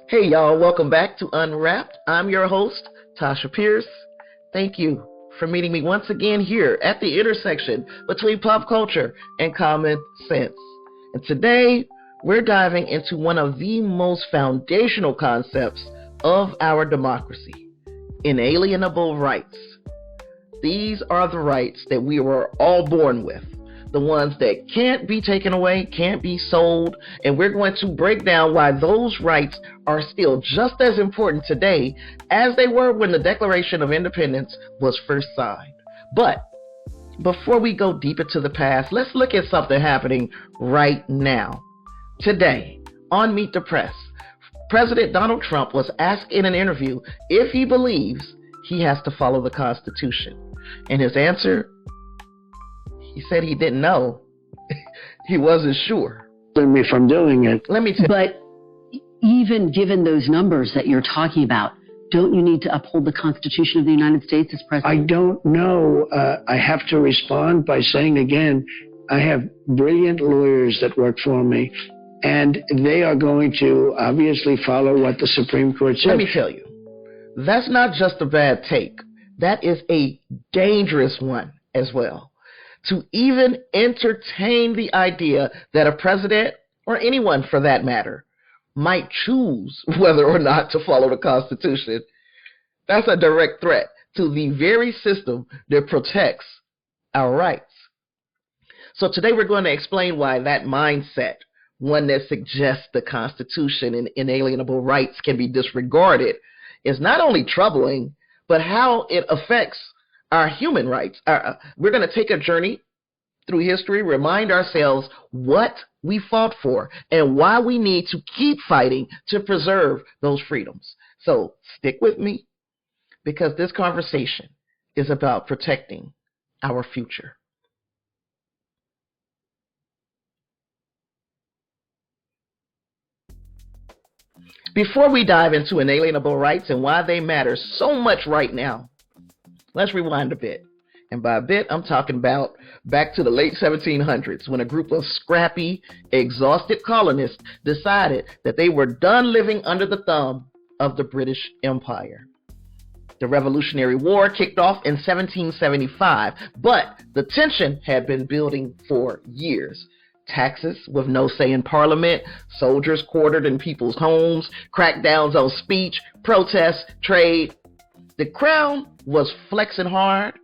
Hey y'all, welcome back to UnWrapped. I'm your host, Tasha Pierce. Thank you for meeting me once again here at the intersection between pop culture and common sense. And today, we're diving into one of the most foundational concepts of our democracy, inalienable rights. These are the rights that we were all born with. The ones that can't be taken away, can't be sold, and we're going to break down why those rights are still just as important today as they were when the Declaration of Independence was first signed. But before we go deep into the past, let's look at something happening right now. Today, on Meet the Press, President Donald Trump was asked in an interview if he believes he has to follow the Constitution. And his answer, he said he didn't know. He wasn't sure. Me from doing it. Let me tell you. But even given those numbers that you're talking about, don't you need to uphold the Constitution of the United States as president? I don't know. I have to respond by saying again, I have brilliant lawyers that work for me, and they are going to obviously follow what the Supreme Court said. Let me tell you, that's not just a bad take. That is a dangerous one as well. To even entertain the idea that a president, or anyone for that matter, might choose whether or not to follow the Constitution, that's a direct threat to the very system that protects our rights. So today we're going to explain why that mindset, one that suggests the Constitution and inalienable rights can be disregarded, is not only troubling, but how it affects our human rights. We're going to take a journey through history, remind ourselves what we fought for and why we need to keep fighting to preserve those freedoms. So stick with me, because this conversation is about protecting our future. Before we dive into inalienable rights and why they matter so much right now, let's rewind a bit. And by a bit, I'm talking about back to the late 1700s, when a group of scrappy, exhausted colonists decided that they were done living under the thumb of the British Empire. The Revolutionary War kicked off in 1775, but the tension had been building for years. Taxes with no say in Parliament, soldiers quartered in people's homes, crackdowns on speech, protests, trade. The crown was flexing hard,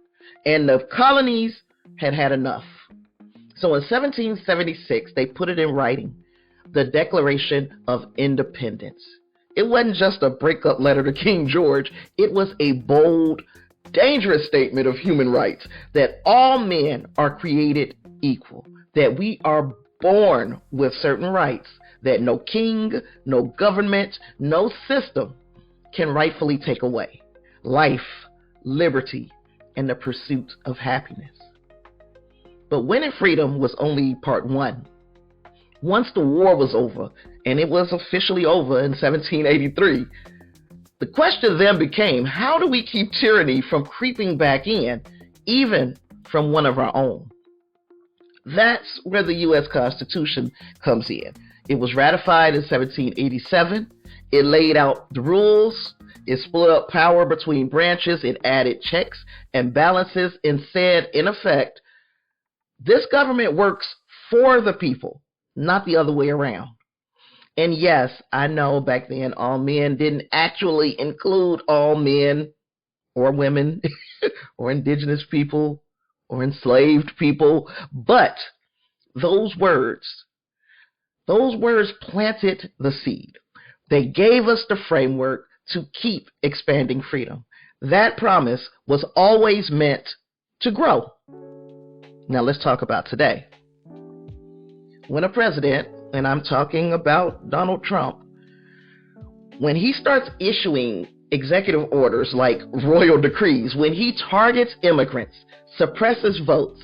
and the colonies had had enough. So in 1776, they put it in writing, the Declaration of Independence. It wasn't just a breakup letter to King George. It was a bold, dangerous statement of human rights, that all men are created equal, that we are born with certain rights, that no king, no government, no system can rightfully take away. Life, liberty, and the pursuit of happiness. But winning freedom was only part one. Once the war was over, and it was officially over in 1783, the question then became, how do we keep tyranny from creeping back in, even from one of our own? That's where the U.S. Constitution comes in. It was ratified in 1787. It laid out the rules. It split up power between branches. It added checks and balances and said, in effect, this government works for the people, not the other way around. And yes, I know back then all men didn't actually include all men or women or indigenous people or enslaved people, but those words planted the seed. They gave us the framework to keep expanding freedom. That promise was always meant to grow. Now let's talk about today. When a president, and I'm talking about Donald Trump, when he starts issuing executive orders like royal decrees, when he targets immigrants, suppresses votes,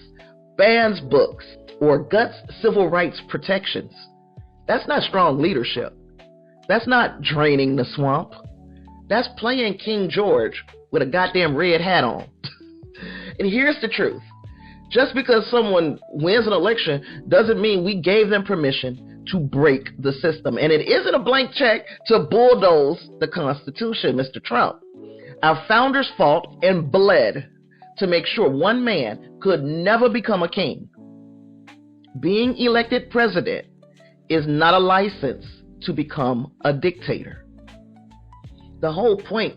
bans books, or guts civil rights protections, that's not strong leadership. That's not draining the swamp. That's playing King George with a goddamn red hat on. And here's the truth. Just because someone wins an election doesn't mean we gave them permission to break the system. And it isn't a blank check to bulldoze the Constitution, Mr. Trump. Our founders fought and bled to make sure one man could never become a king. Being elected president is not a license to become a dictator. The whole point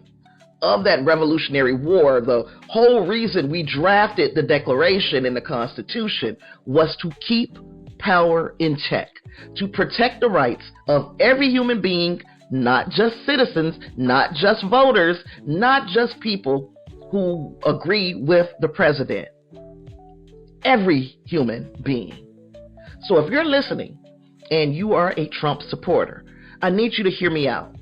of that Revolutionary War, the whole reason we drafted the Declaration in the Constitution, was to keep power in check, to protect the rights of every human being, not just citizens, not just voters, not just people who agree with the president. Every human being. So if you're listening and you are a Trump supporter, I need you to hear me out.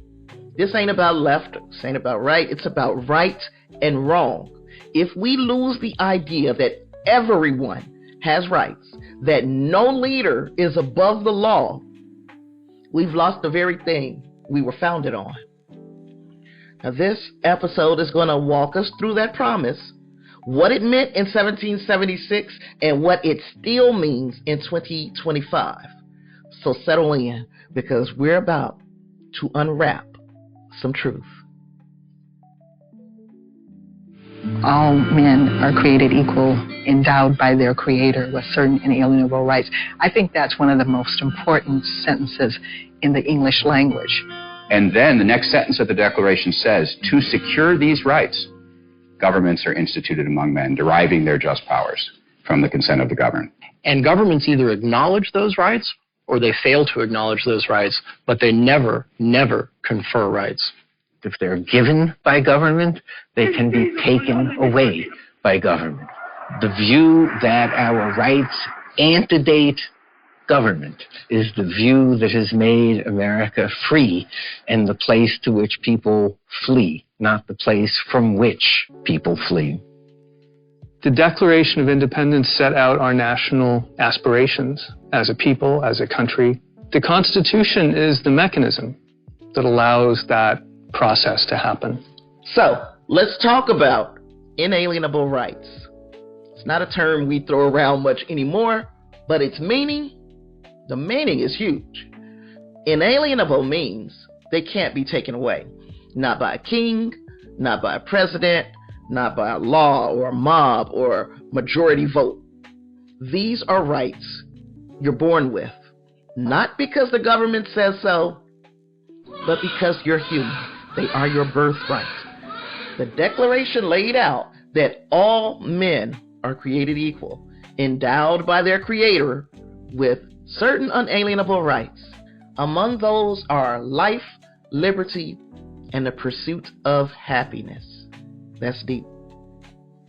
This ain't about left, this ain't about right, it's about right and wrong. If we lose the idea that everyone has rights, that no leader is above the law, we've lost the very thing we were founded on. Now this episode is going to walk us through that promise, what it meant in 1776 and what it still means in 2025. So settle in, because we're about to unwrap some truth. All men are created equal, endowed by their Creator with certain inalienable rights. I think that's one of the most important sentences in the English language. And then the next sentence of the Declaration says, to secure these rights, governments are instituted among men, deriving their just powers from the consent of the governed. And governments either acknowledge those rights or they fail to acknowledge those rights, but they never, never confer rights. If they're given by government, they can be taken away by government. The view that our rights antedate government is the view that has made America free and the place to which people flee, not the place from which people flee. The Declaration of Independence set out our national aspirations as a people, as a country. The Constitution is the mechanism that allows that process to happen. So let's talk about inalienable rights. It's not a term we throw around much anymore, but its meaning, the meaning is huge. Inalienable means they can't be taken away. Not by a king, not by a president, not by a law or a mob or majority vote. These are rights you're born with, not because the government says so, but because you're human. They are your birthright. The Declaration laid out that all men are created equal, endowed by their Creator with certain unalienable rights. Among those are life, liberty, and the pursuit of happiness. That's deep.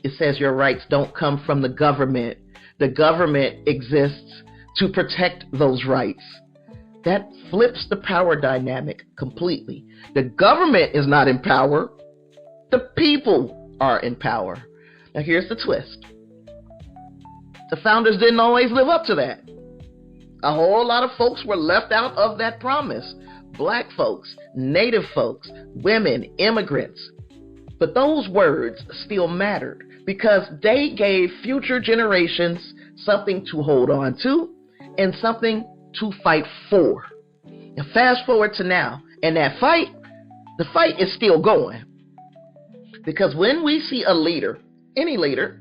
It says your rights don't come from the government. The government exists to protect those rights. That flips the power dynamic completely. The government is not in power. The people are in power. Now here's the twist. The founders didn't always live up to that. A whole lot of folks were left out of that promise. Black folks, native folks, women, immigrants. But those words still mattered because they gave future generations something to hold on to and something to fight for. And fast forward to now, and that fight, the fight is still going. Because when we see a leader, any leader,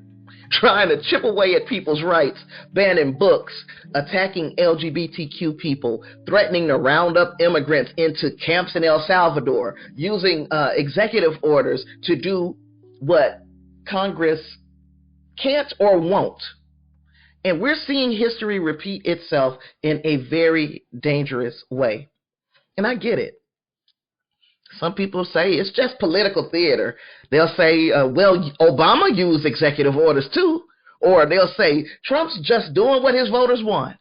trying to chip away at people's rights, banning books, attacking LGBTQ people, threatening to round up immigrants into camps in El Salvador, using executive orders to do what Congress can't or won't. And we're seeing history repeat itself in a very dangerous way. And I get it. Some people say it's just political theater. They'll say, well, Obama used executive orders too. Or they'll say, Trump's just doing what his voters want.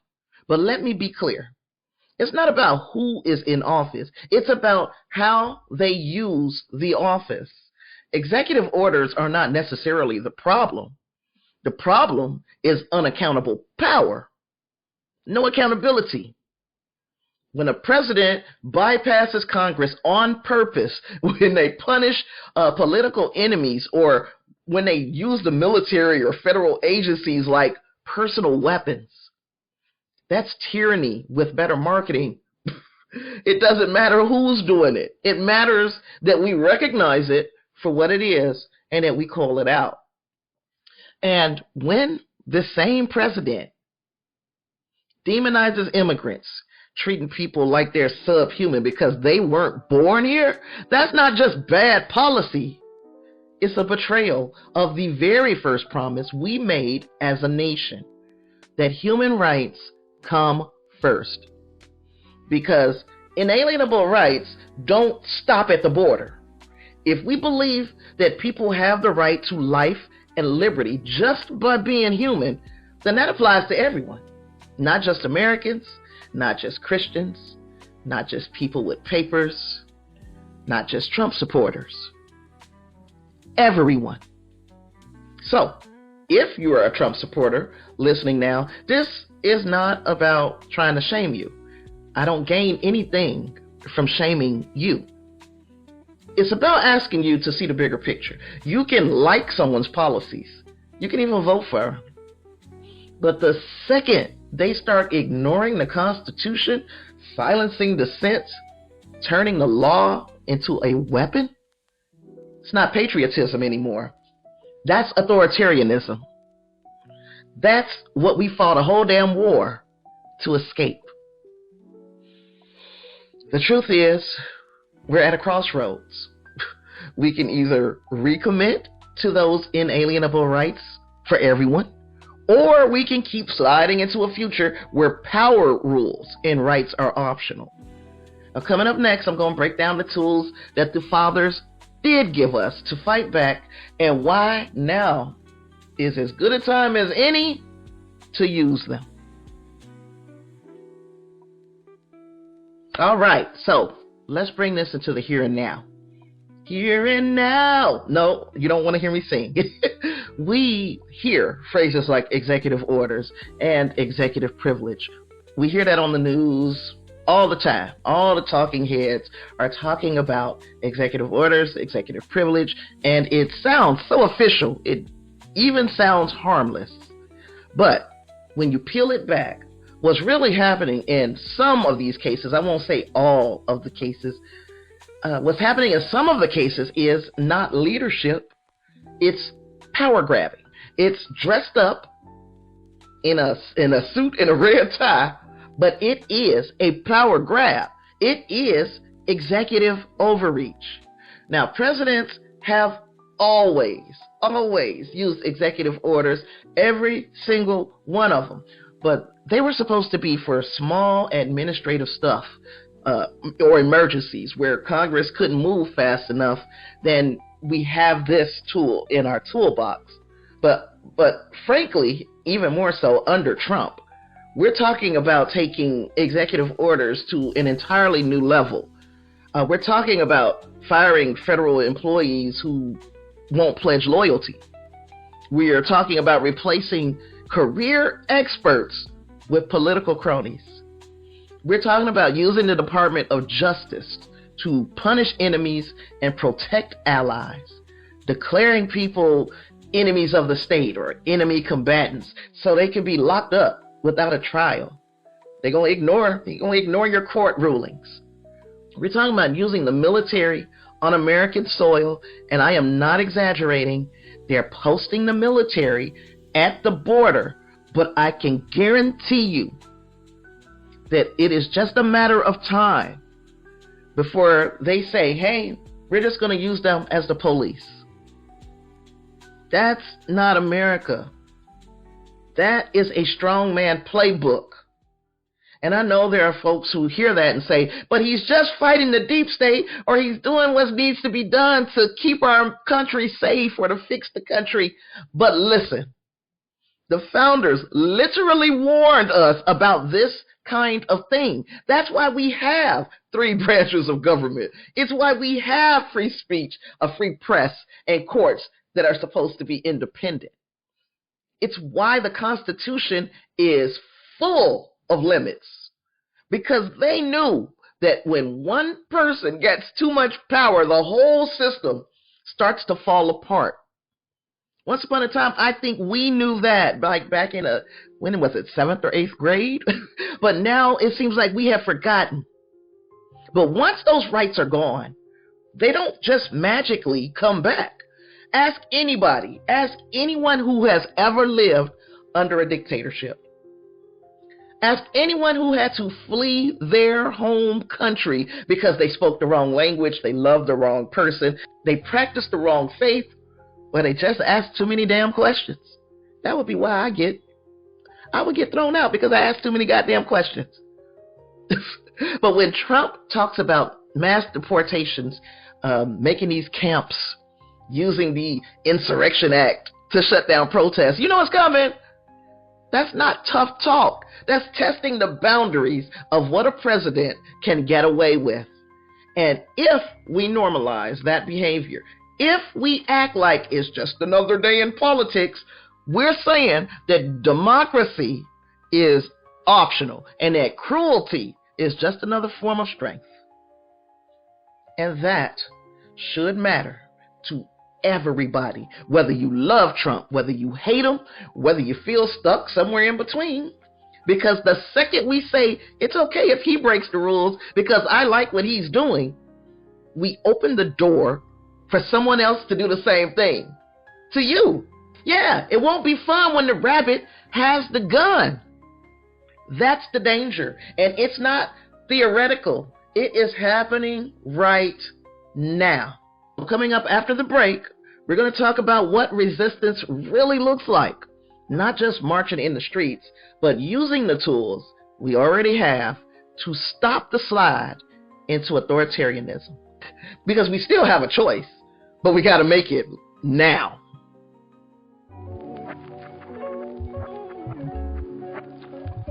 But let me be clear. It's not about who is in office. It's about how they use the office. Executive orders are not necessarily the problem. The problem is unaccountable power. No accountability. When a president bypasses Congress on purpose, when they punish political enemies, or when they use the military or federal agencies like personal weapons, That's tyranny with better marketing. It doesn't matter who's doing it. It matters that we recognize it for what it is and that we call it out. And when the same president demonizes immigrants, treating people like they're subhuman because they weren't born here, that's not just bad policy. It's a betrayal of the very first promise we made as a nation, that human rights come first. Because inalienable rights don't stop at the border. If we believe that people have the right to life and liberty just by being human, then that applies to everyone. Not just Americans, not just Christians, not just people with papers, not just Trump supporters. Everyone. So, if you are a Trump supporter listening now, this is not about trying to shame you. I don't gain anything from shaming you. It's about asking you to see the bigger picture. You can like someone's policies. You can even vote for them. But the second they start ignoring the Constitution, silencing dissent, turning the law into a weapon, it's not patriotism anymore. That's authoritarianism. That's what we fought a whole damn war to escape. The truth is, we're at a crossroads. We can either recommit to those inalienable rights for everyone, or we can keep sliding into a future where power rules and rights are optional. Now, coming up next, I'm going to break down the tools that the fathers did give us to fight back and why now is as good a time as any to use them. All right, so let's bring this into the here and now. Here and now. No, you don't want to hear me sing. We hear phrases like executive orders and executive privilege. We hear that on the news all the time. All the talking heads are talking about executive orders, executive privilege, and it sounds so official. It even sounds harmless. But when you peel it back, what's really happening in some of these cases, I won't say all of the cases, what's happening in some of the cases is not leadership, it's power grabbing. It's dressed up in a suit and a red tie, but it is a power grab. It is executive overreach. Now, presidents have always used executive orders, every single one of them, but they were supposed to be for small administrative stuff or emergencies where Congress couldn't move fast enough. Then we have this tool in our toolbox. But frankly, even more so under Trump, we're talking about taking executive orders to an entirely new level. We're talking about firing federal employees who won't pledge loyalty. We are talking about replacing career experts with political cronies. We're talking about using the Department of Justice to punish enemies and protect allies, declaring people enemies of the state or enemy combatants so they can be locked up without a trial. They're gonna ignore your court rulings. We're talking about using the military on American soil, and I am not exaggerating. They're posting the military at the border, but I can guarantee you that it is just a matter of time before they say, hey, we're just going to use them as the police. That's not America. That is a strongman playbook. And I know there are folks who hear that and say, but he's just fighting the deep state, or he's doing what needs to be done to keep our country safe or to fix the country. But listen, the founders literally warned us about this kind of thing. That's why we have 3 branches of government. It's why we have free speech, a free press, and courts that are supposed to be independent. It's why the Constitution is full of limits, because they knew that when one person gets too much power, the whole system starts to fall apart. Once upon a time, I think we knew that, like back in when was it, 7th or 8th grade? But now it seems like we have forgotten. But once those rights are gone, they don't just magically come back. Ask anybody, ask anyone who has ever lived under a dictatorship. Ask anyone who had to flee their home country because they spoke the wrong language, they loved the wrong person, they practiced the wrong faith, or they just asked too many damn questions. That would be why I would get thrown out, because I asked too many goddamn questions. But when Trump talks about mass deportations, making these camps, using the Insurrection Act to shut down protests, you know what's coming. That's not tough talk. That's testing the boundaries of what a president can get away with. And if we normalize that behavior, if we act like it's just another day in politics, we're saying that democracy is optional and that cruelty is just another form of strength. And that should matter to everybody, whether you love Trump, whether you hate him, whether you feel stuck somewhere in between. Because the second we say it's okay if he breaks the rules because I like what he's doing, we open the door for someone else to do the same thing to you. Yeah, it won't be fun when the rabbit has the gun. That's the danger. And it's not theoretical. It is happening right now. Coming up after the break, we're going to talk about what resistance really looks like. Not just marching in the streets, but using the tools we already have to stop the slide into authoritarianism. Because we still have a choice, but we got to make it now.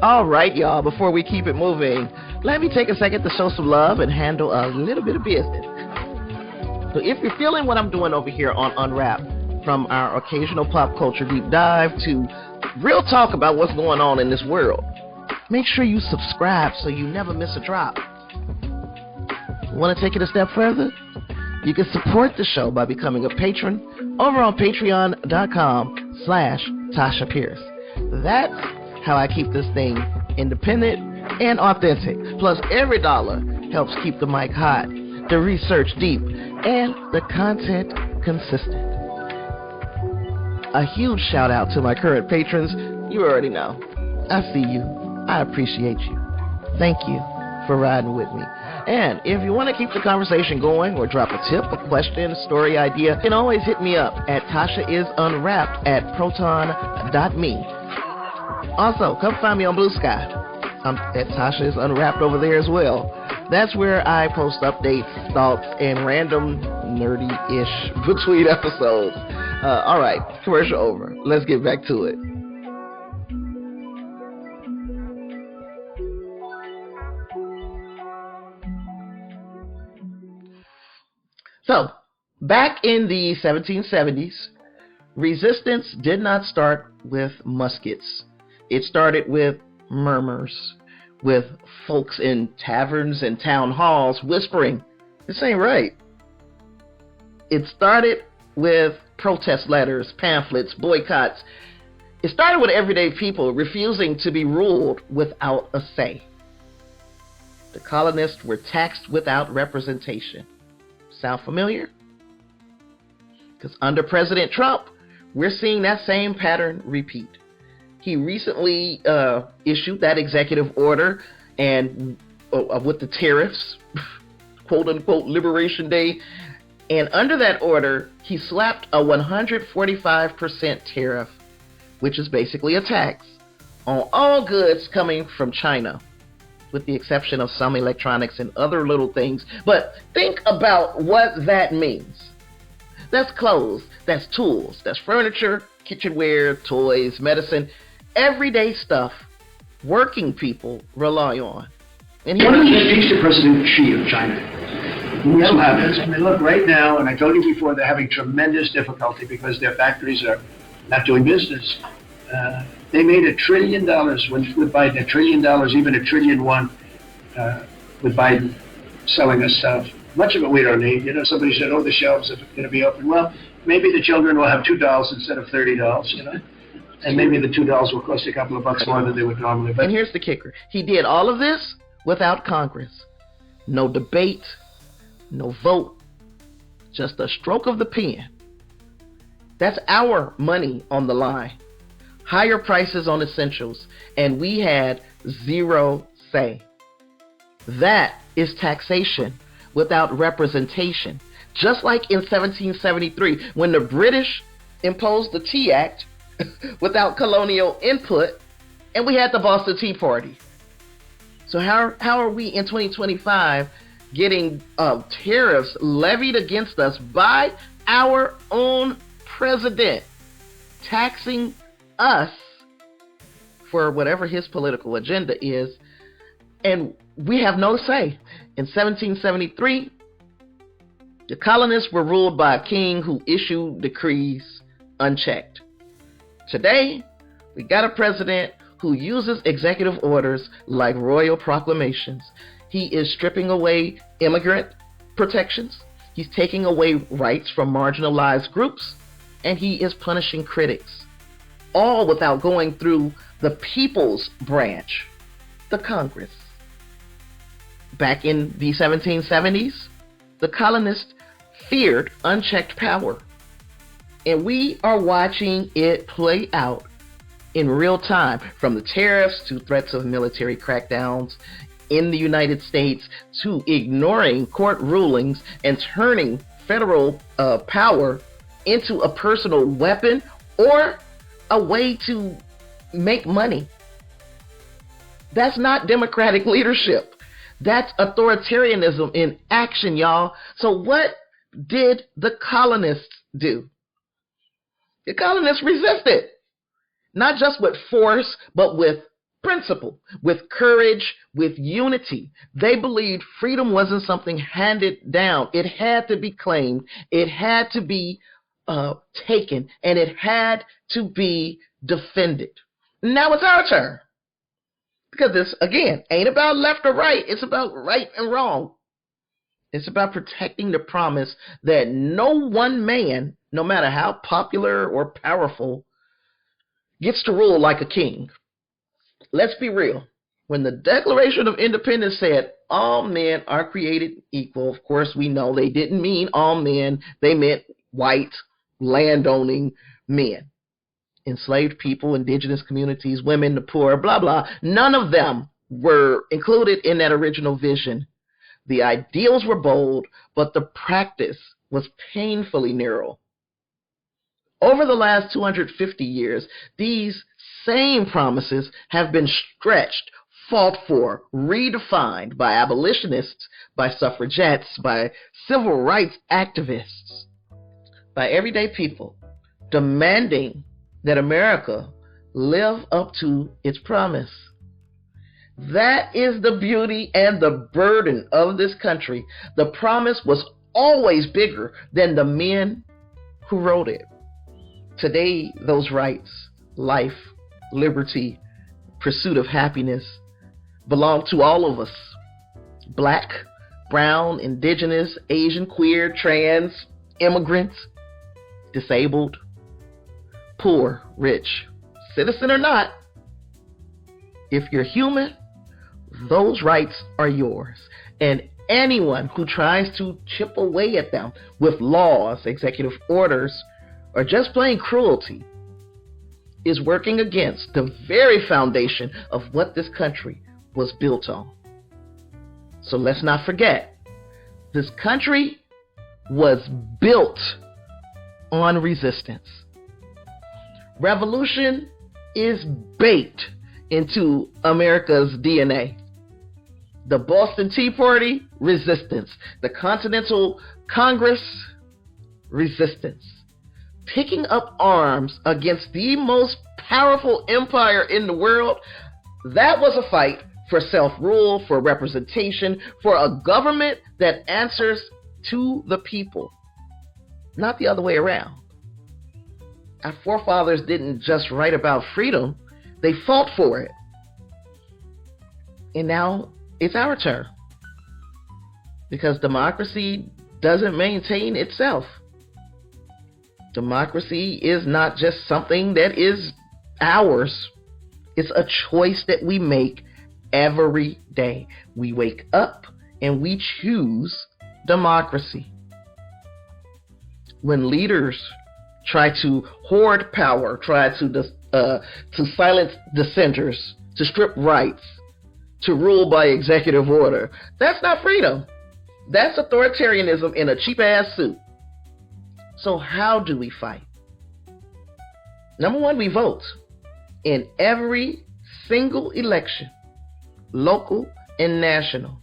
All right, y'all, before we keep it moving, let me take a second to show some love and handle a little bit of business. So if you're feeling what I'm doing over here on UnWrapped, from our occasional pop culture deep dive to real talk about what's going on in this world, make sure you subscribe so you never miss a drop. Want to take it a step further? You can support the show by becoming a patron over on patreon.com/Tasha Pierce. That's how I keep this thing independent and authentic. Plus, every dollar helps keep the mic hot, the research deep, and the content consistent. A huge shout out to my current patrons. You already know. I see you. I appreciate you. Thank you for riding with me. And if you want to keep the conversation going or drop a tip, a question, a story idea, you can always hit me up at TashaIsUnWrapped@proton.me. Also, come find me on Blue Sky. I'm at Tasha Is Unwrapped over there as well. That's where I post updates, thoughts, and random nerdy-ish between episodes. All right, commercial over. Let's get back to it. So, back in the 1770s, resistance did not start with muskets. It started with murmurs, with folks in taverns and town halls whispering, "This ain't right." It started with protest letters, pamphlets, boycotts. It started with everyday people refusing to be ruled without a say. The colonists were taxed without representation. Sound familiar? Because under President Trump, we're seeing that same pattern repeat. He recently issued that executive order and with the tariffs, quote unquote, Liberation Day. And under that order, he slapped a 145% tariff, which is basically a tax, on all goods coming from China, with the exception of some electronics and other little things. But think about what that means. That's clothes, that's tools, that's furniture, kitchenware, toys, medicine, everyday stuff working people rely on. And What does it teach to President Xi of China? What'll happen? I mean, look, right now, and I told you before, they're having tremendous difficulty because their factories are not doing business. They made $1 trillion with Biden, $1 trillion, even $1.1 trillion with Biden selling us stuff. Much of it we don't need. You know, somebody said, oh, the shelves are going to be open. Well, maybe the children will have $2 instead of $30, you know. And maybe the $2 will cost a couple of bucks more than they would normally. But and here's the kicker. He did all of this without Congress. No debate, no vote, just a stroke of the pen. That's our money on the line. Higher prices on essentials, and we had zero say. That is taxation without representation. Just like in 1773, when the British imposed the Tea Act without colonial input, and we had the Boston Tea Party. So how are we in 2025 getting tariffs levied against us by our own president, taxing us for whatever his political agenda is, and we have no say? In 1773, the colonists were ruled by a king who issued decrees unchecked. Today, we got a president who uses executive orders like royal proclamations. He is stripping away immigrant protections. He's taking away rights from marginalized groups, and he is punishing critics, all without going through the people's branch, the Congress. Back in the 1770s, the colonists feared unchecked power, and we are watching it play out in real time, from the tariffs to threats of military crackdowns in the United States to ignoring court rulings and turning federal power into a personal weapon or a way to make money. That's not democratic leadership. That's authoritarianism in action, y'all. So what did the colonists do? The colonists resisted, not just with force, but with principle, with courage, with unity. They believed freedom wasn't something handed down. It had to be claimed. It had to be taken, and it had to be defended. Now it's our turn. Because this, again, ain't about left or right. It's about right and wrong. It's about protecting the promise that no one man, no matter how popular or powerful, gets to rule like a king. Let's be real. When the Declaration of Independence said all men are created equal, of course we know they didn't mean all men. They meant white, landowning men. Enslaved people, indigenous communities, women, the poor, blah, blah. None of them were included in that original vision. The ideals were bold, but the practice was painfully narrow. Over the last 250 years, these same promises have been stretched, fought for, redefined by abolitionists, by suffragettes, by civil rights activists, by everyday people, demanding that America live up to its promise. That is the beauty and the burden of this country. The promise was always bigger than the men who wrote it. Today, those rights, life, liberty, pursuit of happiness, belong to all of us. Black, brown, indigenous, Asian, queer, trans, immigrants, disabled, poor, rich, citizen or not. If you're human, those rights are yours. And anyone who tries to chip away at them with laws, executive orders, or just plain cruelty is working against the very foundation of what this country was built on. So let's not forget, this country was built on resistance. Revolution is baked into America's DNA. The Boston Tea Party, resistance. The Continental Congress, resistance. Picking up arms against the most powerful empire in the world, that was a fight for self-rule, for representation, for a government that answers to the people, not the other way around. Our forefathers didn't just write about freedom, they fought for it. And now it's our turn. Because democracy doesn't maintain itself. Democracy is not just something that is ours. It's a choice that we make every day. We wake up and we choose democracy. When leaders try to hoard power, try to silence dissenters, to strip rights, to rule by executive order, that's not freedom. That's authoritarianism in a cheap-ass suit. So how do we fight? Number one, we vote. In every single election, local and national.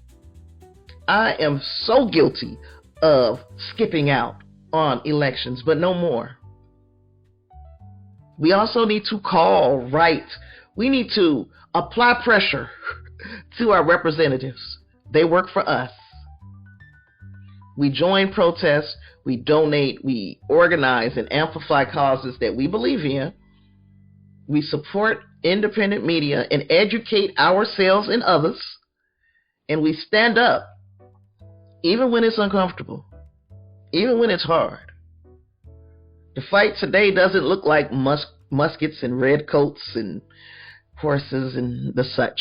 I am so guilty of skipping out on elections, but no more. We also need to call right. We need to apply pressure to our representatives. They work for us. We join protests, we donate, we organize and amplify causes that we believe in. We support independent media and educate ourselves and others. And we stand up even when it's uncomfortable, even when it's hard. The fight today doesn't look like muskets and red coats and horses and the such.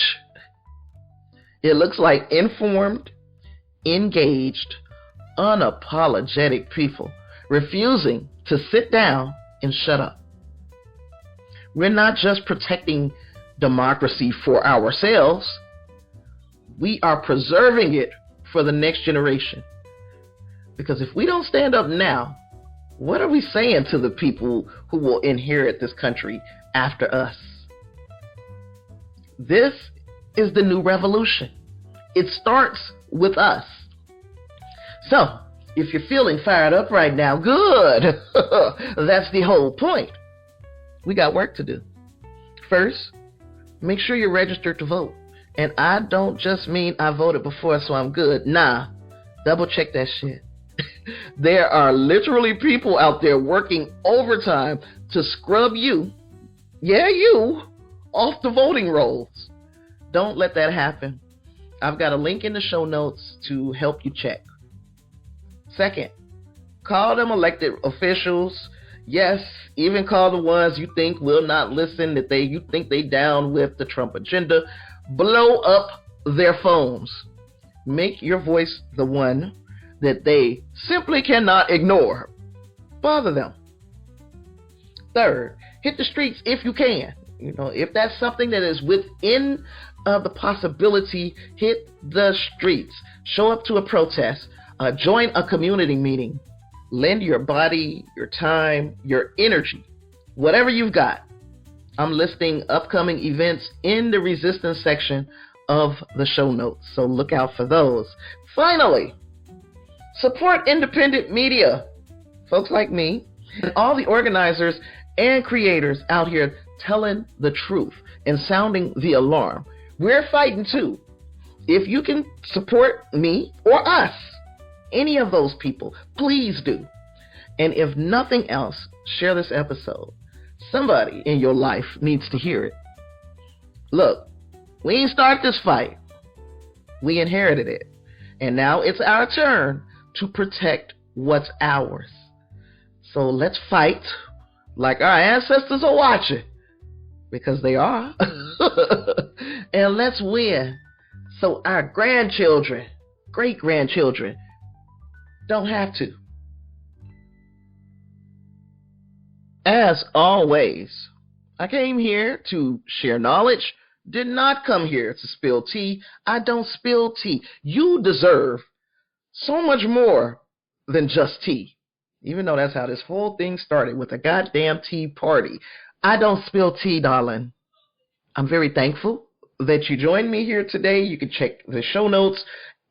It looks like informed, engaged, unapologetic people refusing to sit down and shut up. We're not just protecting democracy for ourselves. We are preserving it for the next generation. Because if we don't stand up now, what are we saying to the people who will inherit this country after us? This is the new revolution. It starts with us. So, if you're feeling fired up right now, good. That's the whole point. We got work to do. First, make sure you're registered to vote. And I don't just mean I voted before, so I'm good. Nah, double check that shit. There are literally people out there working overtime to scrub you, you, off the voting rolls. Don't let that happen. I've got a link in the show notes to help you check. Second, call them elected officials. Yes, even call the ones you think will not listen, that you think they down with the Trump agenda. Blow up their phones. Make your voice the one that they simply cannot ignore. Bother them. Third, hit the streets if you can. If that's something that is within the possibility, hit the streets. Show up to a protest. Join a community meeting. Lend your body, your time, your energy, whatever you've got. I'm listing upcoming events in the resistance section of the show notes, so look out for those. Finally, support independent media, folks like me, and all the organizers and creators out here telling the truth and sounding the alarm. We're fighting too. If you can support me or us, any of those people, please do. And if nothing else, share this episode. Somebody in your life needs to hear it. Look, we ain't start this fight. We inherited it. And now it's our turn to protect what's ours. So let's fight like our ancestors are watching. Because they are. And let's win. So our grandchildren, great-grandchildren, don't have to. As always, I came here to share knowledge, did not come here to spill tea. I don't spill tea. You deserve so much more than just tea. Even though that's how this whole thing started, with a goddamn tea party. I don't spill tea, darling. I'm very thankful that you joined me here today. You can check the show notes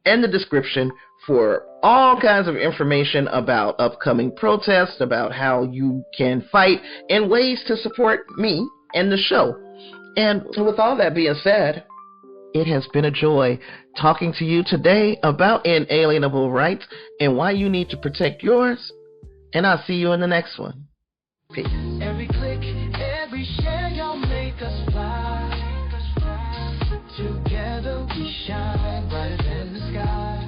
and the description for all kinds of information about upcoming protests, about how you can fight, and ways to support me and the show. And with all that being said, it has been a joy talking to you today about inalienable rights and why you need to protect yours. And I'll see you in the next one. Peace. Every click, every share, y'all make us fly. Together we shine brighter than the sky.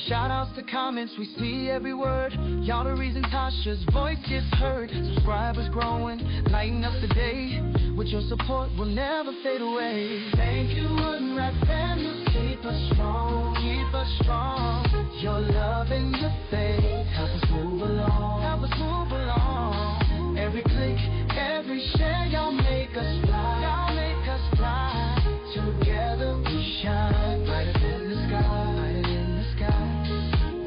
Shout outs to comments, we see every word. Y'all the reason Tasha's voice gets heard. Subscribers growing, lighten up the day. With your support, we'll never fade away. Thank you, UnWrapped family. Keep us strong, keep us strong. Your love and your faith help us move along, help us move along. Every click, every share, y'all make us fly, y'all make us fly. Together we shine, brighter than the sky, brighter than the sky.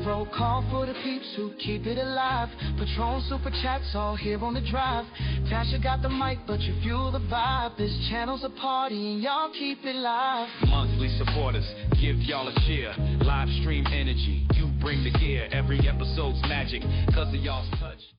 Roll call for the peeps who keep it alive. Patron super chats all here on the drive. Tasha got the mic, but you fuel the vibe. This channel's a party and y'all keep it live. Monthly supporters, give y'all a cheer. Live stream energy, you bring the gear. Every episode's magic, cause of y'all's touch.